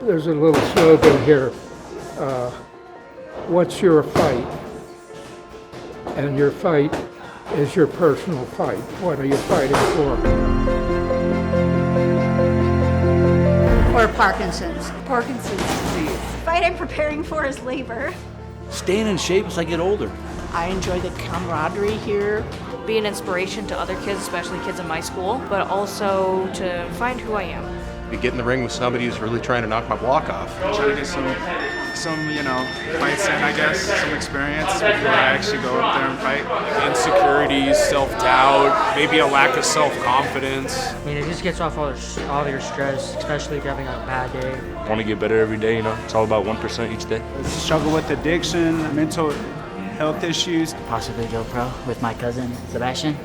There's a little slogan here. What's your fight? And your fight is your personal fight. What are you fighting for? Or Parkinson's. Parkinson's disease. The fight I'm preparing for is labor. Staying in shape as I get older. I enjoy the camaraderie here. Be an inspiration to other kids, especially kids in my school, but also to find who I am. You get in the ring with somebody who's really trying to knock my block off. Try to get some fights in, I guess, some experience before I actually go up there and fight. Insecurities, self-doubt, maybe a lack of self-confidence. I mean, it just gets off all your stress, especially if you're having a bad day. I want to get better every day, It's all about 1% each day. Struggle with addiction, mental health issues. Possibly go pro with my cousin, Sebastian.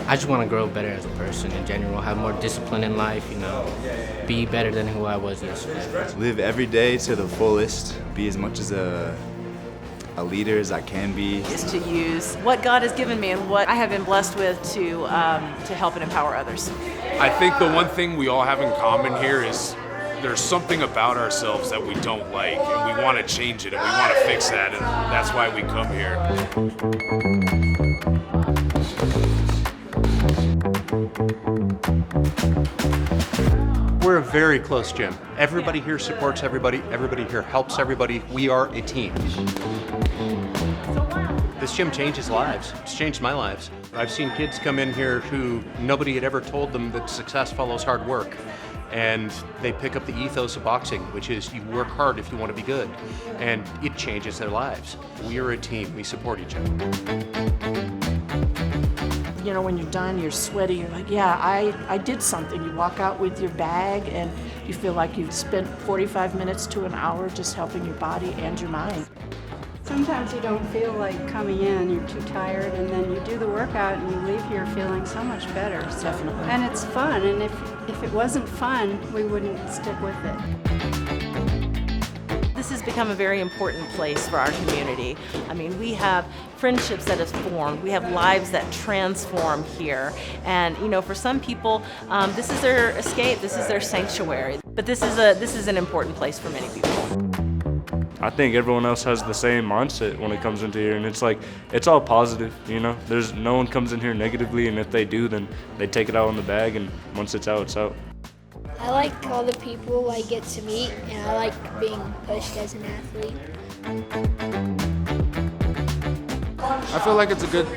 I just want to grow better as a person in general, have more discipline in life, be better than who I was yesterday. Live every day to the fullest, be as much as a leader as I can be. Is to use what God has given me and what I have been blessed with to help and empower others. I think the one thing we all have in common here is there's something about ourselves that we don't like, and we want to change it, and we want to fix that, and that's why we come here. We're a very close gym. Everybody here supports everybody. Everybody here helps everybody. We are a team. This gym changes lives. It's changed my lives. I've seen kids come in here who nobody had ever told them that success follows hard work. And they pick up the ethos of boxing, which is you work hard if you want to be good. And it changes their lives. We are a team. We support each other. When you're done, you're sweaty, you're like, yeah, I did something. You walk out with your bag and you feel like you've spent 45 minutes to an hour just helping your body and your mind. Sometimes you don't feel like coming in, you're too tired, and then you do the workout and you leave here feeling so much better. Definitely. And it's fun, and if it wasn't fun, we wouldn't stick with it. This has become a very important place for our community. I mean, we have friendships that have formed. We have lives that transform here. And for some people, this is their escape. This is their sanctuary. But this is an important place for many people. I think everyone else has the same mindset when it comes into here, and it's all positive, There's no one comes in here negatively, and if they do, then they take it out on the bag, and once it's out, it's out. I like all the people I get to meet, and I like being pushed as an athlete. I feel like it's a good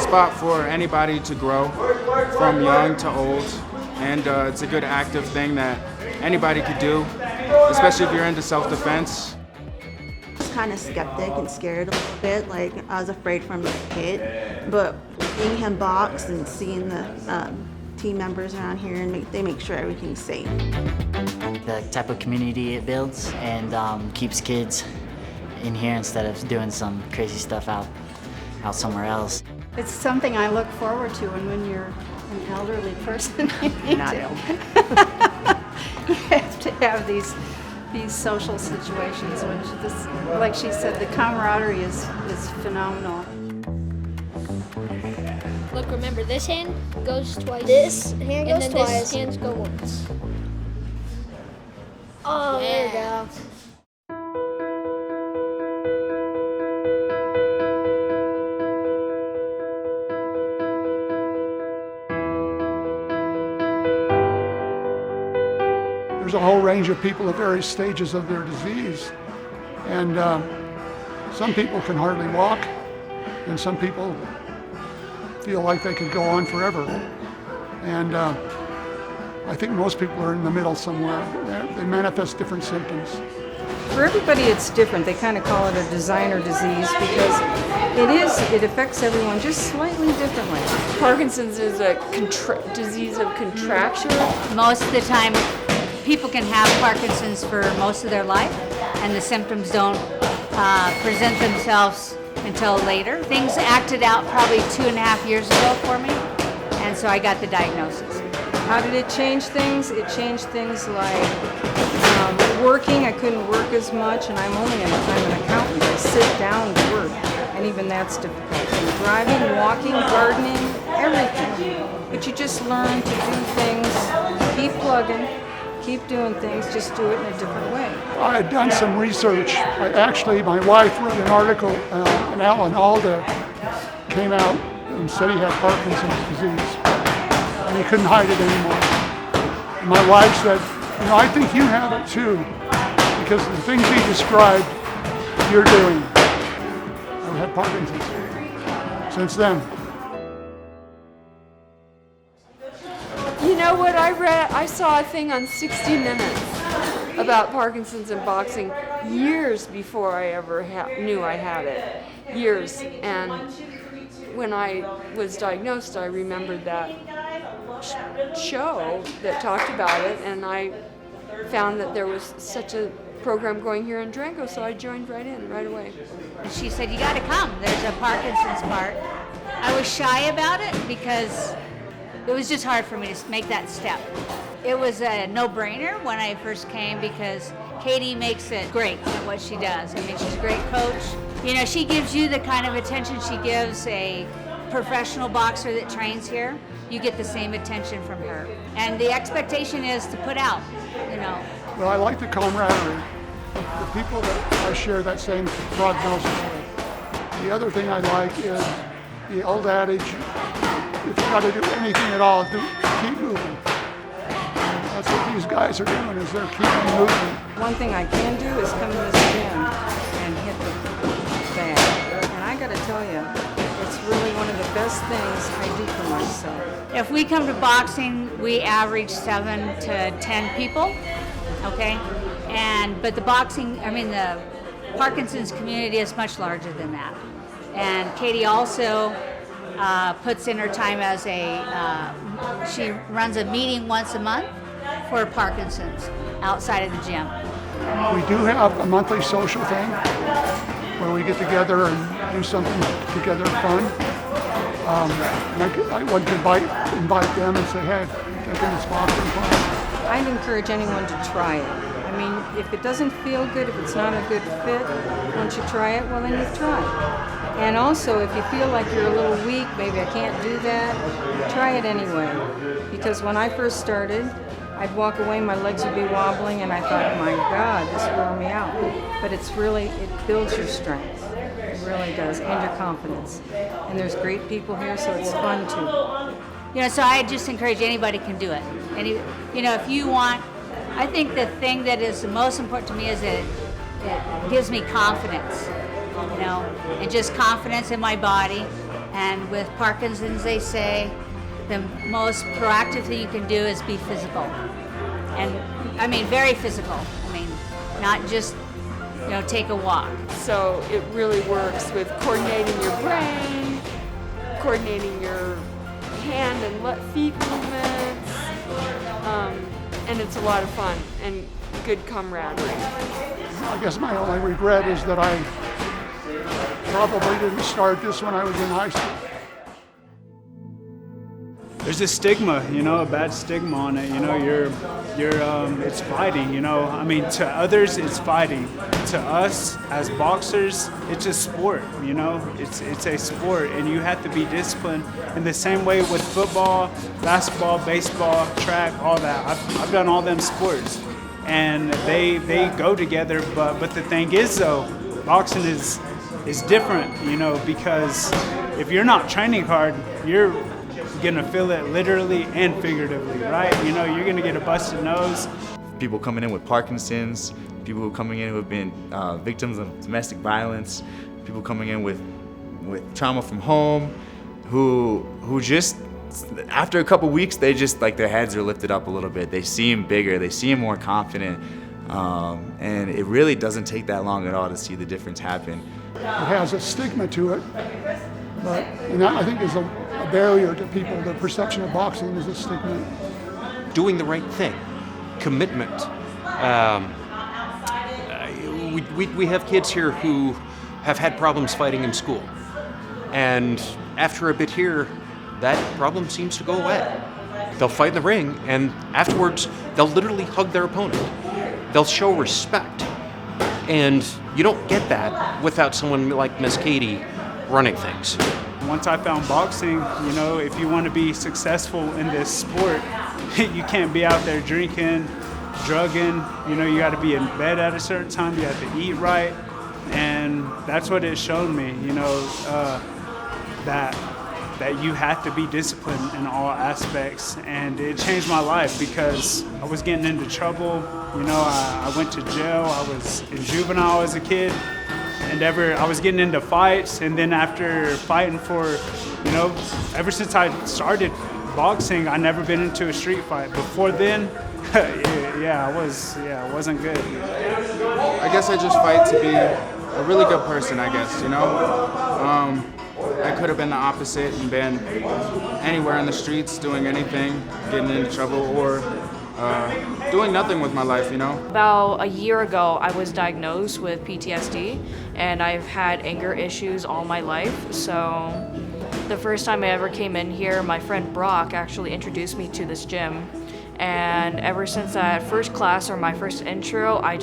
spot for anybody to grow from young to old, and it's a good active thing that anybody could do, especially if you're into self-defense. I was kind of skeptic and scared a little bit, like I was afraid from a kid, but seeing him box and seeing the team members around here, and they make sure everything's safe. The type of community it builds and keeps kids in here instead of doing some crazy stuff out somewhere else. It's something I look forward to, and when you're an elderly person, you have to have these social situations, which like she said, the camaraderie is phenomenal. Look, remember, this hand goes twice. This hand goes twice. And then this hand goes once. Oh, yeah. There we go. There's a whole range of people at various stages of their disease. And some people can hardly walk, and some people feel like they could go on forever. And I think most people are in the middle somewhere. They manifest different symptoms. For everybody it's different. They kind of call it a designer disease because it affects everyone just slightly differently. Parkinson's is a disease of contraction. Most of the time, people can have Parkinson's for most of their life, and the symptoms don't present themselves until later. Things acted out probably 2.5 years ago for me, and so I got the diagnosis. How did it change things? It changed things like working. I couldn't work as much, and I'm an accountant. I sit down to work, and even that's difficult. And driving, walking, gardening, everything. But you just learn to do things, keep plugging, Keep doing things, just do it in a different way. I had done some research. My wife wrote an article, and Alan Alda came out and said he had Parkinson's disease, and he couldn't hide it anymore. And my wife said, I think you have it too, because the things he described, you're doing. I've had Parkinson's since then. You know what I read? I saw a thing on 60 Minutes about Parkinson's and boxing years before I ever knew I had it. Years. And when I was diagnosed, I remembered that show that talked about it, and I found that there was such a program going here in Durango, so I joined right in, right away. She said, you got to come. There's a Parkinson's part. I was shy about it because it was just hard for me to make that step. It was a no-brainer when I first came because Katie makes it great at what she does. I mean, she's a great coach. She gives you the kind of attention she gives a professional boxer that trains here. You get the same attention from her. And the expectation is to put out, Well, I like the camaraderie, the people that I share that same prognosis with. The other thing I like is the old adage, if you got to do anything at all, keep moving. And that's what these guys are doing, is they're keeping moving. One thing I can do is come to this gym and hit the bag. And I got to tell you, it's really one of the best things I do for myself. If we come to boxing, we average 7 to 10 people, okay? But the Parkinson's community is much larger than that. And Katie also puts in her time as she runs a meeting once a month for Parkinson's outside of the gym. We do have a monthly social thing where we get together and do something together fun. I would invite them and say, hey, taking this boxing class. I'd encourage anyone to try it. I mean, if it doesn't feel good, if it's not a good fit, once you try it, well, then you try it. And also, if you feel like you're a little weak, maybe I can't do that, try it anyway. Because when I first started, I'd walk away, my legs would be wobbling, and I thought, my God, this wore me out. But it builds your strength. It really does, and your confidence. And there's great people here, so it's fun too. So I just encourage anybody can do it. And if you want, I think the thing that is the most important to me is that it gives me confidence, and just confidence in my body. And with Parkinson's, they say the most proactive thing you can do is be physical. And I mean, very physical. I mean, not just, take a walk. So it really works with coordinating your brain, coordinating your hand and feet movements, and it's a lot of fun and good camaraderie. I guess my only regret is that I probably didn't start this when I was in high school. There's a stigma, a bad stigma on it. It's fighting. I mean, to others, it's fighting. To us as boxers, it's a sport. It's a sport, and you have to be disciplined. In the same way with football, basketball, baseball, track, all that. I've done all them sports, and they go together. But the thing is, though, boxing is different. Because if you're not training hard, you're gonna feel it literally and figuratively, right? You're gonna get a busted nose. People coming in with Parkinson's, people coming in who have been victims of domestic violence, people coming in with trauma from home, who just after a couple weeks they just their heads are lifted up a little bit. They seem bigger, they seem more confident, and it really doesn't take that long at all to see the difference happen. It has a stigma to it, and that I think is a barrier to people. The perception of boxing is a stigma. Doing the right thing, commitment. We have kids here who have had problems fighting in school, and after a bit here, that problem seems to go away. They'll fight in the ring, and afterwards, they'll literally hug their opponent. They'll show respect, and you don't get that without someone like Miss Katie running things. Once I found boxing, if you want to be successful in this sport, you can't be out there drinking, drugging. You know, you got to be in bed at a certain time. You have to eat right, and that's what it showed me. You know, that you have to be disciplined in all aspects, and it changed my life because I was getting into trouble. You know, I went to jail. I was in juvenile as a kid, and I was getting into fights, and then after fighting for, you know, ever since I started boxing, I never been into a street fight. Before then, it wasn't good. I guess I just fight to be a really good person, I guess, you know? I could have been the opposite and been anywhere in the streets, doing anything, getting into trouble, or doing nothing with my life, you know? About a year ago, I was diagnosed with PTSD, and I've had anger issues all my life. So the first time I ever came in here, my friend Brock actually introduced me to this gym. And ever since that first class or my first intro, I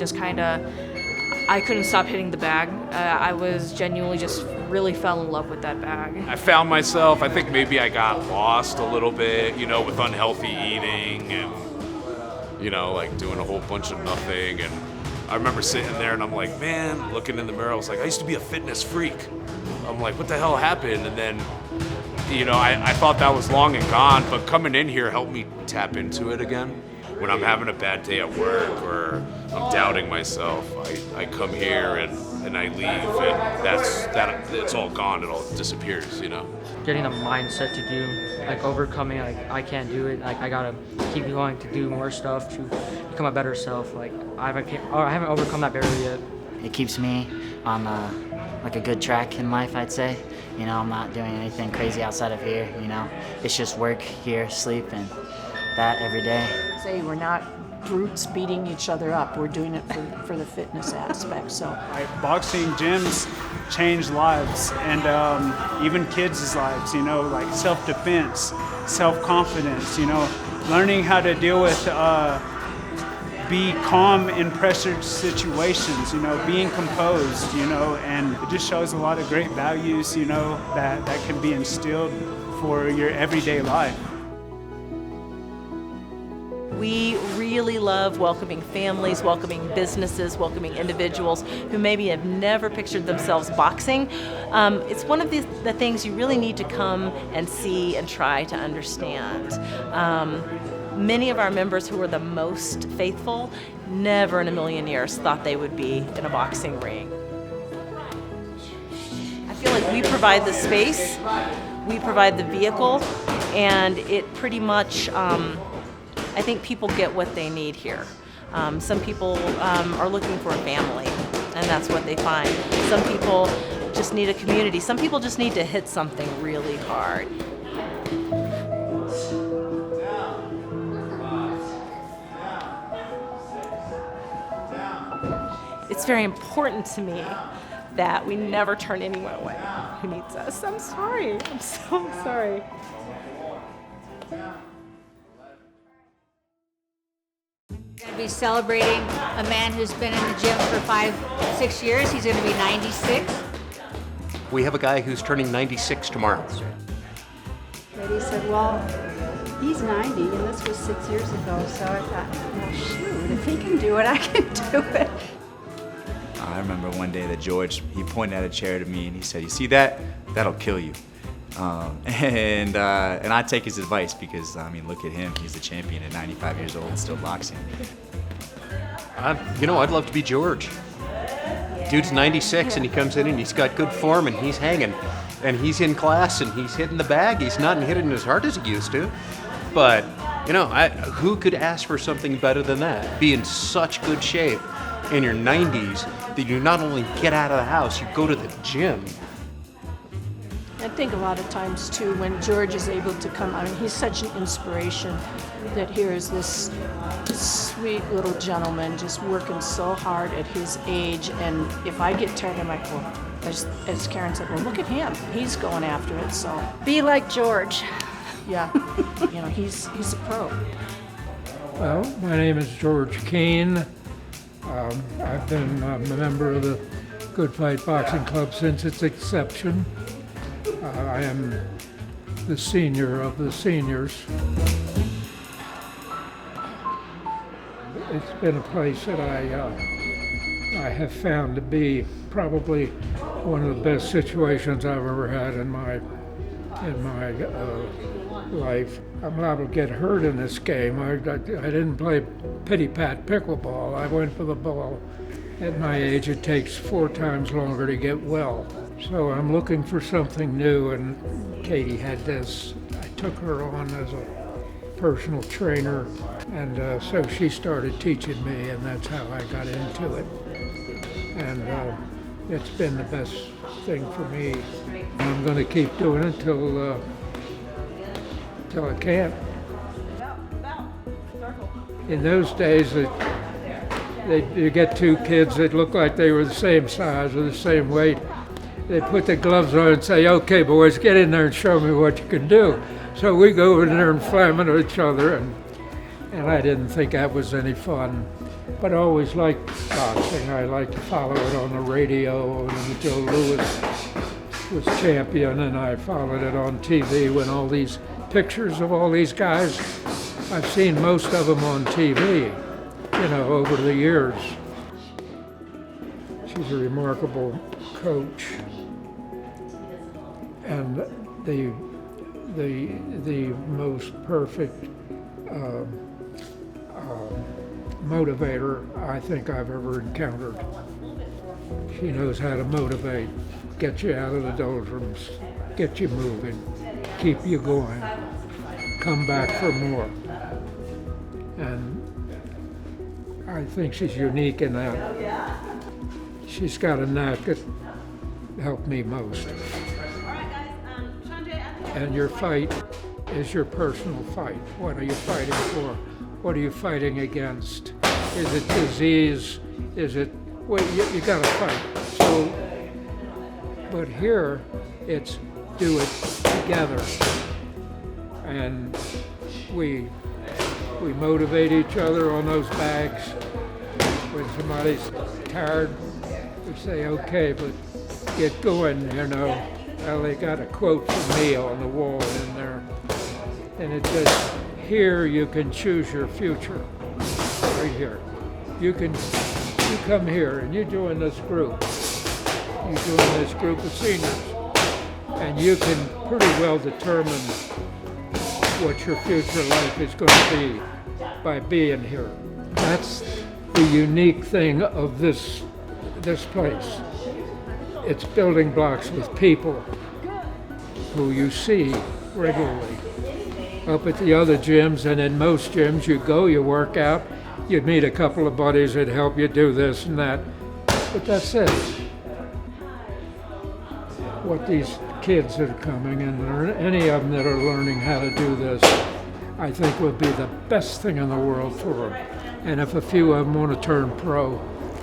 couldn't stop hitting the bag. I was genuinely just really fell in love with that bag. I found myself, I think maybe I got lost a little bit, you know, with unhealthy eating and, you know, like doing a whole bunch of nothing. And I remember sitting there and I'm like, man, looking in the mirror, I was like, I used to be a fitness freak. I'm like, what the hell happened? And then, you know, I thought that was long and gone, but coming in here helped me tap into it again. When I'm having a bad day at work or I'm doubting myself, I come here and I leave, and it's all gone. It all disappears, you know. Getting the mindset to do, like overcoming, like I can't do it. Like I gotta keep going to do more stuff to become a better self. Like I haven't overcome that barrier yet. It keeps me on like a good track in life, I'd say. You know, I'm not doing anything crazy outside of here. You know, it's just work here, sleep, and that every day. Say we're not brutes beating each other up. We're doing it for the fitness aspect. So boxing gyms change lives, and even kids' lives. You know, like self-defense, self-confidence. You know, learning how to deal with, be calm in pressured situations. You know, being composed. You know, and it just shows a lot of great values. You know, that can be instilled for your everyday life. We really love welcoming families, welcoming businesses, welcoming individuals who maybe have never pictured themselves boxing. It's one of the things you really need to come and see and try to understand. Many of our members who are the most faithful never in a million years thought they would be in a boxing ring. I feel like we provide the space, we provide the vehicle, and it pretty much I think people get what they need here. Some people are looking for a family, and that's what they find. Some people just need a community. Some people just need to hit something really hard. It's very important to me that we never turn anyone away who needs us. I'm sorry. I'm so sorry. Going to be celebrating a man who's been in the gym for 5-6 years. He's going to be 96. We have a guy who's turning 96 tomorrow. But he said, well, he's 90, and this was 6 years ago, so I thought, well, shoot, if he can do it, I can do it. I remember one day that George, he pointed at a chair to me and he said, you see that? That'll kill you. And I take his advice because, I mean, look at him. He's the champion at 95 years old and still boxing. You know, I'd love to be George. Dude's 96 and he comes in and he's got good form and he's hanging. And he's in class and he's hitting the bag. He's not hitting as hard as he used to. But, you know, who could ask for something better than that? Be in such good shape in your 90s that you not only get out of the house, you go to the gym. I think a lot of times too, when George is able to come, I mean, he's such an inspiration that here is this sweet little gentleman just working so hard at his age. And if I get tired, I'm like, well, as Karen said, well, look at him. He's going after it, so. Be like George. Yeah, you know, he's a pro. Well, my name is George Kane. I've been a member of the Good Fight Boxing Club since its inception. I am the senior of the seniors. it's been a place that I have found to be probably one of the best situations I've ever had in my life. I'm liable to get hurt in this game. I didn't play pity-pat pickleball. I went for the ball. At my age, it takes 4 times longer to get well. So I'm looking for something new, and Katie had this. I took her on as a personal trainer, and so she started teaching me, and that's how I got into it. And it's been the best thing for me. I'm going to keep doing it till I can't. In those days, you get 2 kids that look like they were the same size or the same weight. They put the gloves on and say, "Okay, boys, get in there and show me what you can do." So we go in there and slam into each other, and I didn't think that was any fun. But I always liked boxing. I liked to follow it on the radio when Joe Louis was champion, and I followed it on TV when all these pictures of all these guys, I've seen most of them on TV, over the years. She's a remarkable coach, and the most perfect motivator I think I've ever encountered. She knows how to motivate, get you out of the doldrums, get you moving, keep you going, come back for more. And I think she's unique in that. She's got a knack that helped me most. And your fight is your personal fight. What are you fighting for? What are you fighting against? Is it disease? Is it, well, you gotta fight. So, but here, it's do it together. And we motivate each other on those bags. When somebody's tired, we say, "Okay, but get going," Well, they got a quote from me on the wall in there. And it says, "Here you can choose your future." Right here. You come here and you join this group. You join this group of seniors. And you can pretty well determine what your future life is going to be by being here. That's the unique thing of this place. It's building blocks with people who you see regularly. Up at the other gyms, and in most gyms, you go, you work out, you meet a couple of buddies that help you do this and that, but that's it. What these kids that are coming, and any of them that are learning how to do this, I think would be the best thing in the world for them. And if a few of them want to turn pro,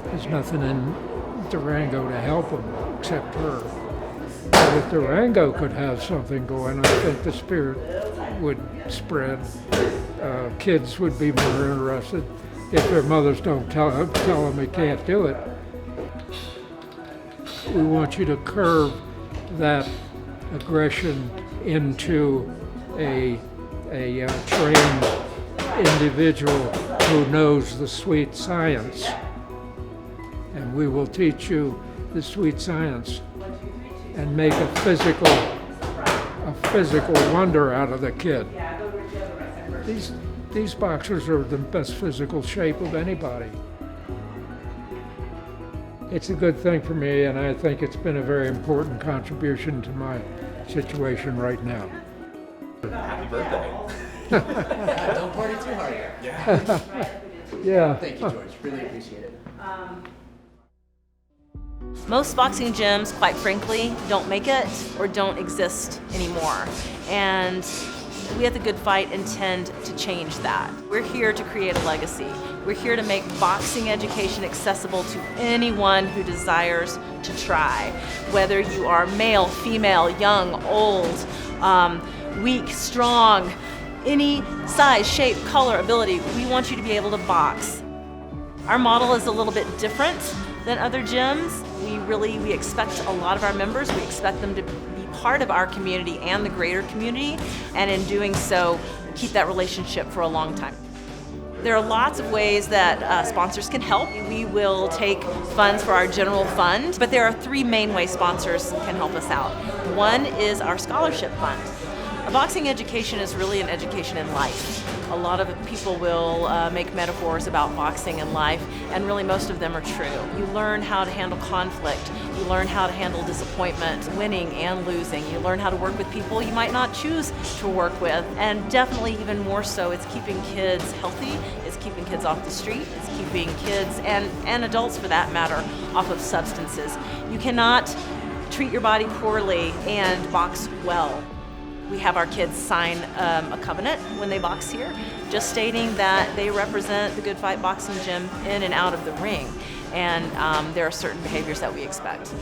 there's nothing in Durango to help them except her. But if Durango could have something going, I think the spirit would spread. Kids would be more interested if their mothers don't tell them they can't do it. We want you to curve that aggression into a trained individual who knows the sweet science. And we will teach you the sweet science and make a physical wonder out of the kid. These boxers are in the best physical shape of anybody. It's a good thing for me, and I think it's been a very important contribution to my situation right now. Happy birthday. Don't party too hard. Yeah. Yeah. Thank you, George. Really appreciate it. Most boxing gyms, quite frankly, don't make it or don't exist anymore. And we at The Good Fight intend to change that. We're here to create a legacy. We're here to make boxing education accessible to anyone who desires to try. Whether you are male, female, young, old, weak, strong, any size, shape, color, ability, we want you to be able to box. Our model is a little bit different than other gyms. We expect a lot of our members, we expect them to be part of our community and the greater community, and in doing so, keep that relationship for a long time. There are lots of ways that sponsors can help. We will take funds for our general fund, but there are 3 main ways sponsors can help us out. One is our scholarship fund. A boxing education is really an education in life. A lot of people will make metaphors about boxing and life, and really most of them are true. You learn how to handle conflict. You learn how to handle disappointment, winning and losing. You learn how to work with people you might not choose to work with, and definitely even more so, it's keeping kids healthy, it's keeping kids off the street, it's keeping kids, and adults for that matter, off of substances. You cannot treat your body poorly and box well. We have our kids sign a covenant when they box here, just stating that they represent the Good Fight Boxing Gym in and out of the ring, and there are certain behaviors that we expect.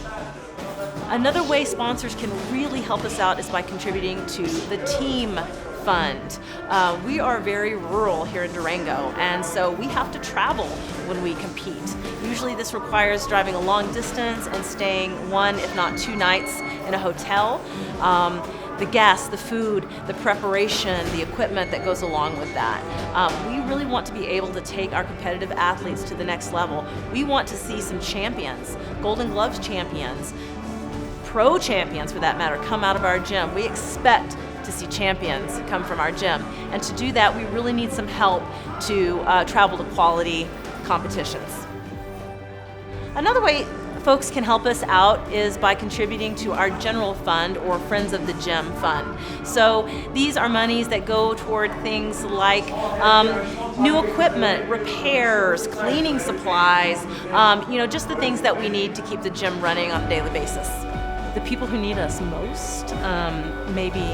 Another way sponsors can really help us out is by contributing to the team fund. We are very rural here in Durango, and so we have to travel when we compete. Usually this requires driving a long distance and staying 1, if not 2 nights in a hotel. The gas, the food, the preparation, the equipment that goes along with that. We really want to be able to take our competitive athletes to the next level. We want to see some champions, Golden Gloves champions, pro champions for that matter, come out of our gym. We expect to see champions come from our gym. And to do that, we really need some help to travel to quality competitions. Another way folks can help us out is by contributing to our general fund or Friends of the Gym fund. So these are monies that go toward things like new equipment, repairs, cleaning supplies, just the things that we need to keep the gym running on a daily basis. The people who need us most maybe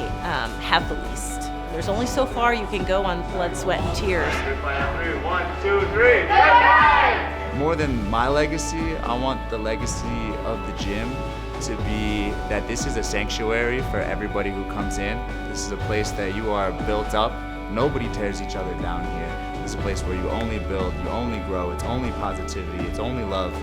have the least. There's only so far you can go on blood, sweat, and tears. 1, 2, 3. More than my legacy, I want the legacy of the gym to be that this is a sanctuary for everybody who comes in. This is a place that you are built up. Nobody tears each other down here. This is a place where you only build, you only grow, it's only positivity, it's only love.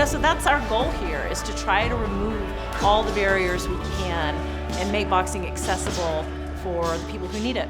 So that's our goal here, is to try to remove all the barriers we can and make boxing accessible for the people who need it.